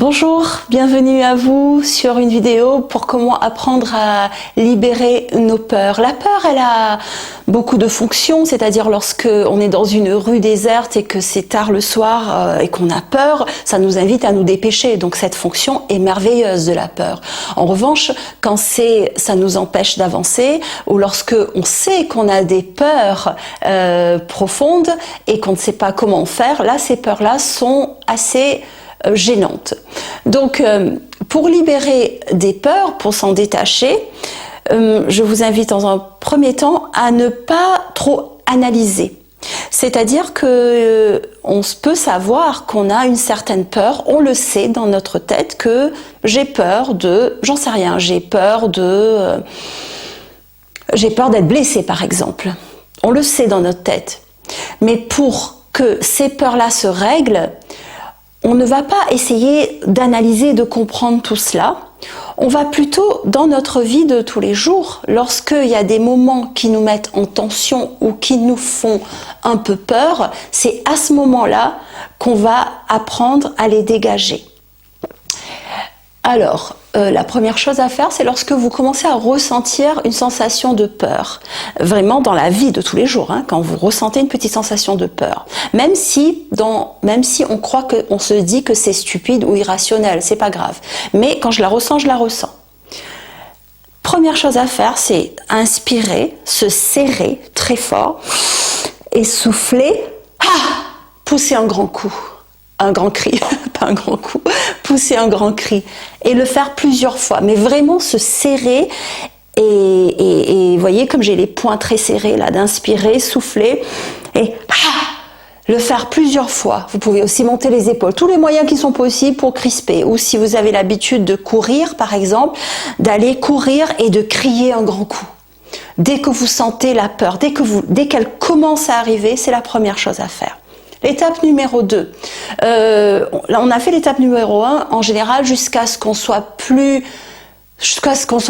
Bonjour, bienvenue à vous sur une vidéo pour comment apprendre à libérer nos peurs. La peur, elle a beaucoup de fonctions, c'est-à-dire lorsque on est dans une rue déserte et que c'est tard le soir et qu'on a peur, ça nous invite à nous dépêcher. Donc cette fonction est merveilleuse de la peur. En revanche, quand ça nous empêche d'avancer ou lorsque on sait qu'on a des peurs profondes et qu'on ne sait pas comment faire, là, ces peurs-là sont assez gênantes. Donc, pour libérer des peurs, pour s'en détacher, je vous invite dans un premier temps à ne pas trop analyser. C'est-à-dire que on peut savoir qu'on a une certaine peur, on le sait dans notre tête que j'ai peur de, j'en sais rien, j'ai peur d'être blessée par exemple. On le sait dans notre tête. Mais pour que ces peurs-là se règlent, on ne va pas essayer d'analyser, de comprendre tout cela. On va plutôt, dans notre vie de tous les jours, lorsqu'il y a des moments qui nous mettent en tension ou qui nous font un peu peur, c'est à ce moment-là qu'on va apprendre à les dégager. Alors, la première chose à faire, c'est lorsque vous commencez à ressentir une sensation de peur. Vraiment dans la vie de tous les jours, hein, quand vous ressentez une petite sensation de peur. Même si on croit on se dit que c'est stupide ou irrationnel, c'est pas grave. Mais quand je la ressens, je la ressens. Première chose à faire, c'est inspirer, se serrer très fort et souffler, pousser un grand coup. Un grand cri, pas un grand coup, pousser un grand cri et le faire plusieurs fois, mais vraiment se serrer et voyez comme j'ai les poings très serrés là, d'inspirer, souffler et le faire plusieurs fois. Vous pouvez aussi monter les épaules, tous les moyens qui sont possibles pour crisper, ou si vous avez l'habitude de courir par exemple, d'aller courir et de crier un grand coup. Dès que vous sentez la peur, dès qu'elle commence à arriver, c'est la première chose à faire. L'étape numéro 2, là on a fait l'étape numéro 1 en général jusqu'à ce qu'on soit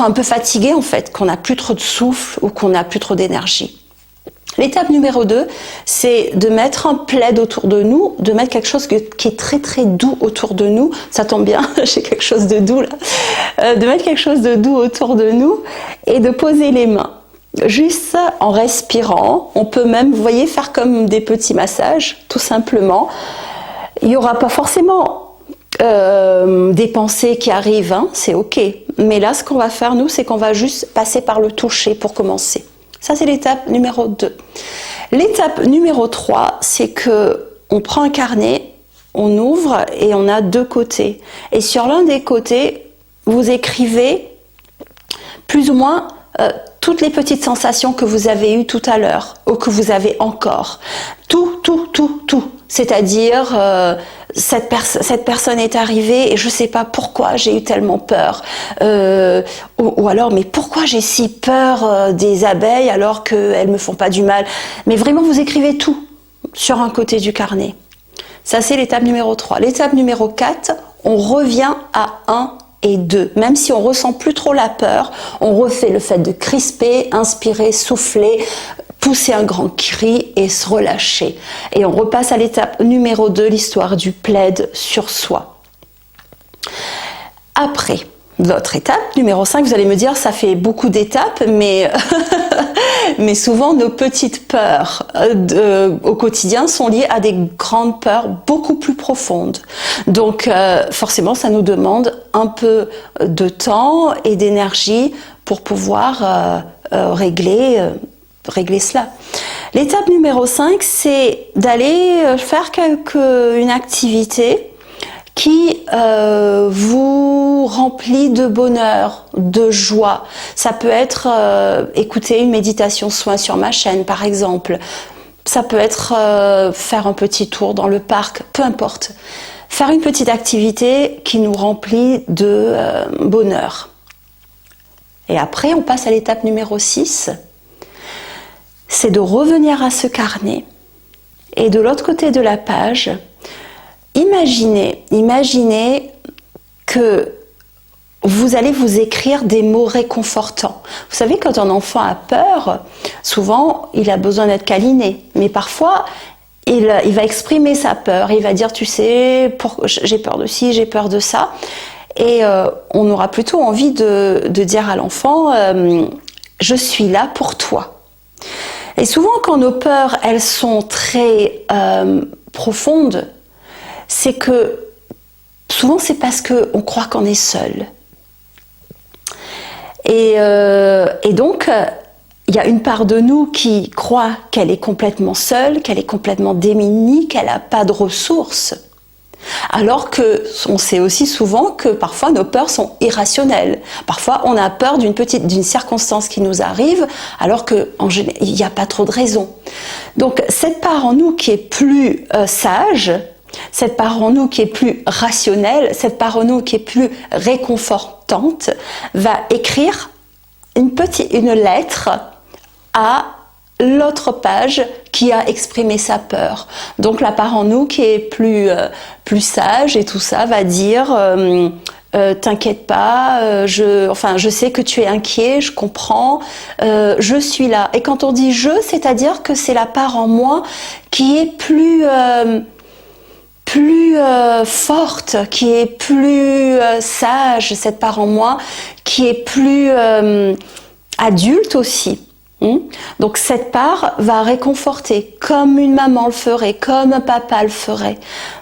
un peu fatigué en fait, qu'on n'a plus trop de souffle ou qu'on n'a plus trop d'énergie. L'étape numéro 2, c'est de mettre un plaid autour de nous, de mettre quelque chose qui est très très doux autour de nous. Ça tombe bien, j'ai quelque chose de doux là. De mettre quelque chose de doux autour de nous et de poser les mains. Juste en respirant, on peut même, vous voyez, faire comme des petits massages, tout simplement. Il n'y aura pas forcément des pensées qui arrivent, hein, c'est ok. Mais là, ce qu'on va faire, nous, c'est qu'on va juste passer par le toucher pour commencer. Ça, c'est l'étape numéro 2. L'étape numéro 3, c'est que on prend un carnet, on ouvre et on a deux côtés. Et sur l'un des côtés, vous écrivez plus ou moins toutes les petites sensations que vous avez eues tout à l'heure ou que vous avez encore. Tout. C'est-à-dire, cette personne est arrivée et je ne sais pas pourquoi j'ai eu tellement peur. Ou alors, mais pourquoi j'ai si peur des abeilles alors qu'elles ne me font pas du mal? Mais vraiment, vous écrivez tout sur un côté du carnet. Ça, c'est l'étape numéro 3. L'étape numéro 4, on revient à 1 et 2. Même si on ressent plus trop la peur, on refait le fait de crisper, inspirer, souffler, pousser un grand cri et se relâcher. Et on repasse à l'étape numéro 2, l'histoire du plaid sur soi. Après, l'autre étape, numéro 5, vous allez me dire, ça fait beaucoup d'étapes, mais souvent nos petites peurs au quotidien sont liées à des grandes peurs beaucoup plus profondes. Donc forcément, ça nous demande un peu de temps et d'énergie pour pouvoir régler cela. L'étape numéro 5, c'est d'aller faire une activité qui vous remplit de bonheur, de joie. Ça peut être écouter une méditation soin sur ma chaîne, par exemple. Ça peut être faire un petit tour dans le parc, peu importe. Faire une petite activité qui nous remplit de bonheur. Et après, on passe à l'étape numéro 6. C'est de revenir à ce carnet. Et de l'autre côté de la page, Imaginez que vous allez vous écrire des mots réconfortants. Vous savez, quand un enfant a peur, souvent, il a besoin d'être câliné. Mais parfois, il va exprimer sa peur, il va dire, tu sais, j'ai peur de ci, j'ai peur de ça. Et on aura plutôt envie de dire à l'enfant, je suis là pour toi. Et souvent, quand nos peurs, elles sont très profondes, c'est que souvent c'est parce qu'on croit qu'on est seul. Et donc, il y a une part de nous qui croit qu'elle est complètement seule, qu'elle est complètement démunie, qu'elle n'a pas de ressources. Alors que on sait aussi souvent que parfois nos peurs sont irrationnelles. Parfois on a peur d'une circonstance qui nous arrive alors qu'en général il n'y a pas trop de raison. Donc cette part en nous qui est plus sage, cette part en nous qui est plus rationnelle, cette part en nous qui est plus réconfortante, va écrire une lettre à l'autre page qui a exprimé sa peur. Donc la part en nous qui est plus sage et tout ça va dire t'inquiète pas, je sais que tu es inquiet, je comprends, je suis là. Et quand on dit je, c'est-à-dire que c'est la part en moi qui est plus forte, qui est plus sage, cette part en moi qui est plus adulte aussi. Donc cette part va réconforter, comme une maman le ferait, comme un papa le ferait,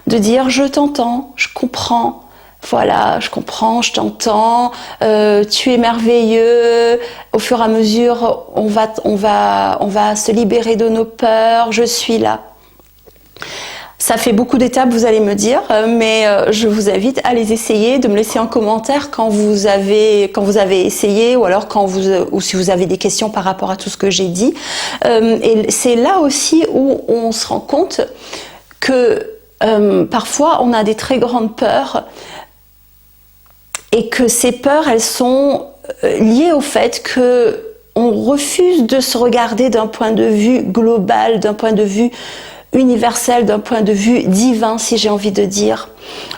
de dire je t'entends, je comprends, voilà, je comprends, je t'entends, tu es merveilleux, au fur et à mesure on va se libérer de nos peurs, je suis là. Ça fait beaucoup d'étapes, vous allez me dire, mais je vous invite à les essayer, de me laisser en commentaire quand vous avez essayé, ou alors ou si vous avez des questions par rapport à tout ce que j'ai dit. Et c'est là aussi où on se rend compte que parfois on a des très grandes peurs et que ces peurs, elles sont liées au fait que on refuse de se regarder d'un point de vue global, d'un point de vue universel, d'un point de vue divin, si j'ai envie de dire.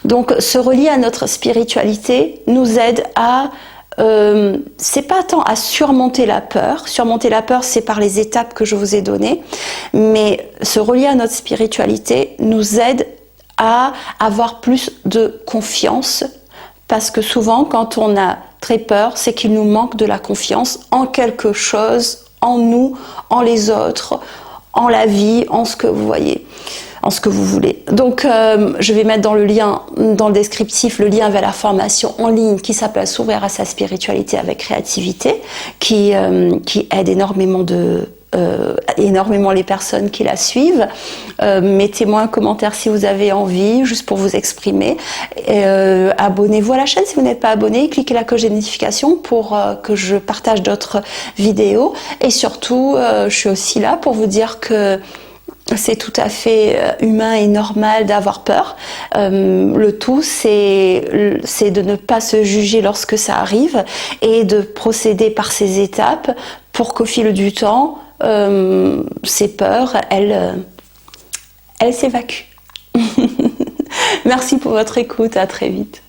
Donc se relier à notre spiritualité nous aide à c'est pas tant à surmonter la peur. Surmonter la peur, c'est par les étapes que je vous ai données, mais se relier à notre spiritualité nous aide à avoir plus de confiance, parce que souvent quand on a très peur, c'est qu'il nous manque de la confiance en quelque chose, en nous, en les autres, en la vie, en ce que vous voyez, en ce que vous voulez. Donc je vais mettre dans le descriptif, le lien vers la formation en ligne qui s'appelle S'ouvrir à sa spiritualité avec créativité, qui aide énormément les personnes qui la suivent. Mettez-moi un commentaire si vous avez envie, juste pour vous exprimer. Abonnez-vous à la chaîne si vous n'êtes pas abonné, cliquez la cloche de notification pour que je partage d'autres vidéos. Et surtout, je suis aussi là pour vous dire que c'est tout à fait humain et normal d'avoir peur. Le tout, c'est de ne pas se juger lorsque ça arrive et de procéder par ces étapes pour qu'au fil du temps, ces peurs, elles s'évacuent. Merci pour votre écoute, à très vite.